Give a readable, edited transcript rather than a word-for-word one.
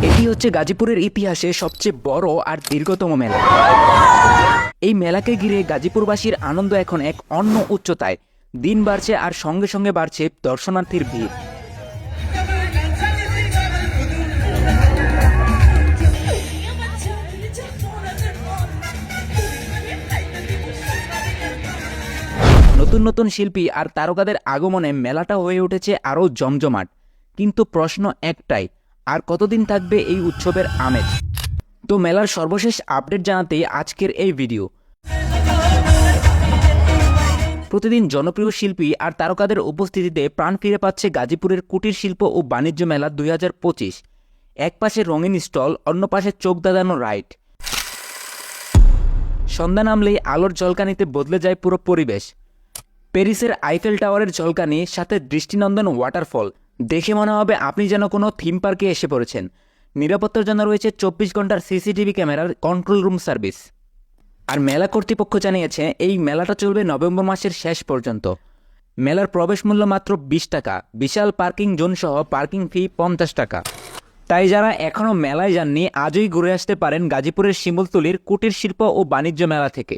এটি হচ্ছে গাজীপুরের ইতিহাসে সবচেয়ে বড় আর দীর্ঘতম মেলা। এই মেলাকে ঘিরে গাজীপুরবাসীর আনন্দ এখন এক অন্য উচ্চতায়। দিন বাড়ছে আর সঙ্গে সঙ্গে বাড়ছে দর্শনার্থীর ভিড়। নতুন নতুন শিল্পী আর তারকাদের আগমনে মেলাটা হয়ে উঠেছে আরও জমজমাট। কিন্তু প্রশ্ন একটাই, আর কতদিন থাকবে এই উৎসবের আমেজ? তো মেলার সর্বশেষ আপডেট জানাতেই আজকের এই ভিডিও। প্রতিদিন জনপ্রিয় শিল্পী আর তারকাদের উপস্থিতিতে প্রাণ ফিরে পাচ্ছে গাজীপুরের কুটির শিল্প ও বাণিজ্য মেলা 2025। এক পাশে রঙিন স্টল, অন্য পাশে চোখ ধাঁধানো রাইড। সন্ধ্যা নামলেই আলোর ঝলকানিতে বদলে যায় পুরো পরিবেশ। প্যারিসের আইফেল টাওয়ারের ঝলকানি, সাথে দৃষ্টিনন্দন ওয়াটারফল, দেখে মনে হবে আপনি যেন কোনো থিম পার্কে এসে পড়েছেন। নিরাপত্তার জন্য রয়েছে 24 ঘন্টার সিসিটিভি ক্যামেরার কন্ট্রোল রুম সার্ভিস। আর মেলা কর্তৃপক্ষ জানিয়েছে এই মেলাটা চলবে নভেম্বর মাসের শেষ পর্যন্ত। মেলার প্রবেশ মূল্য মাত্র 20 টাকা, বিশাল পার্কিং জোন সহ পার্কিং ফি 50 টাকা। তাই যারা এখনও মেলায় যাননি, আজই ঘুরে আসতে পারেন গাজীপুরের শিমুলতলির কুটির শিল্প ও বাণিজ্য মেলা থেকে।